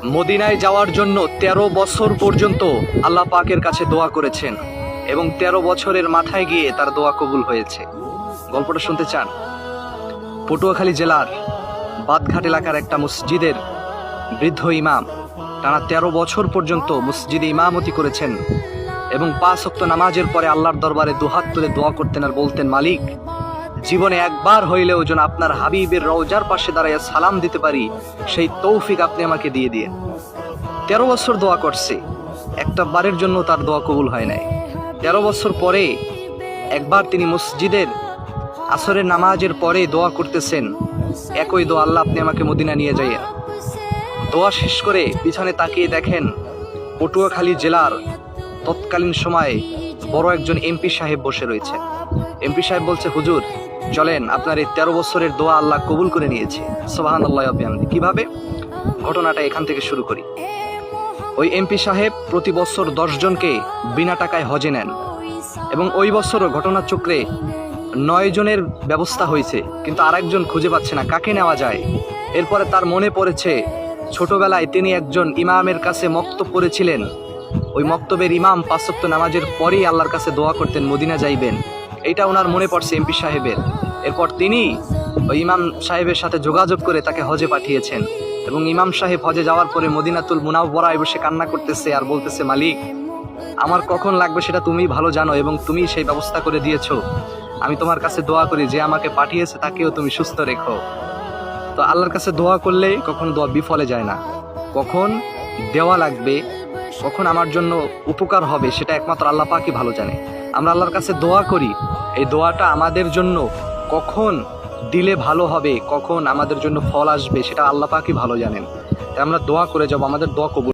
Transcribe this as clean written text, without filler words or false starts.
মদিনায় যাওয়ার জন্য 13 বছর পর্যন্ত আল্লাহ পাকের কাছে দোয়া করেছেন এবং 13 বছরের মাথায় গিয়ে তার দোয়া কবুল হয়েছে। গল্পটা শুনতে চান? পটুয়াখালী জেলার বাদঘাট এলাকার একটা মসজিদের বৃদ্ধ ইমাম টানা 13 বছর পর্যন্ত মসজিদে ইমামতি করেছেন এবং 5 ওয়াক্ত নামাজের পরে আল্লাহর দরবারে দুহাত তুলে দোয়া করতেন আর বলতেন, মালিক, জীবনে একবার হইলেও যেন আপনার হাবিবের রওজার পাশে দাঁড়াইয়া সালাম দিতে পারি, সেই তৌফিক আপনি আমাকে দিয়ে দিয়েন। 13 বছর দোয়া করছে, একটা বারের জন্য তার দোয়া কবুল হয় নাই। 13 বছর পরে একবার তিনি মসজিদের আসরের নামাজের পরে দোয়া করতেছেন, একই দোয়া, আল্লাহ আপনি আমাকে মদিনা নিয়ে যাইয়েন। দোয়া শেষ করে পিছনে তাকিয়ে দেখেন পটুয়াখালী জেলার তৎকালীন সময়ে বড় একজন এমপি সাহেব বসে রয়েছে। এমপি সাহেব বলছে, হুজুর চলেন, আপনার এই 13 বছরের দোয়া আল্লাহ কবুল করে নিয়েছে। সুবহানাল্লাহি ওয়া বিহামদিহি। কিভাবে? ঘটনাটা এখান থেকে শুরু করি। ওই এমপি সাহেব প্রতি বছর 10 জনকে বিনা টাকায় হজে নেন এবং ওই বছরও ঘটনাচক্রে 9 জনের ব্যবস্থা হয়েছে, কিন্তু আরেকজন খুঁজে পাচ্ছে না, কাকে নেওয়া যায়। এরপরে তার মনে পড়েছে ছোটবেলায় তিনি একজন ইমামের কাছে মক্তব পড়েছিলেন, ওই মক্তবের ইমাম 5 ওয়াক্ত নামাজের পরেই আল্লাহর কাছে দোয়া করতেন মদিনা যাইবেন। এইটা ওনার মনে পড়ছে এমপি সাহেবের। এরপর তিনি ওই ইমাম সাহেবের সাথে যোগাযোগ করে তাকে হজে পাঠিয়েছেন এবং ইমাম সাহেব হজে যাওয়ার পরে মদিনাতুল মুনাওয়ারায় বসে কান্না করতেছে আর বলতেছে, মালিক, আমার কখন লাগবে সেটা তুমি ভালো জানো এবং তুমি সেই ব্যবস্থা করে দিয়েছো। আমি তোমার কাছে দোয়া করি, যে আমাকে পাঠিয়েছে তাকেও তুমি সুস্থ রেখো। তো আল্লাহর কাছে দোয়া করলে কখন দোয়া বিফলে যায় না। কখন দেওয়া লাগবে, কখন আমার জন্য উপকার হবে, সেটা একমাত্র আল্লাহ পাকই ভালো জানে। আমরা আল্লাহর কাছে দোয়া করি, এই দোয়াটা আমাদের জন্য কখন দিলে ভালো হবে, কখন আমাদের জন্য ফল আসবে, সেটা আল্লাহ পাকই ভালো জানেন। তাই আমরা দোয়া করে যাব, আমাদের দোয়া কবুল।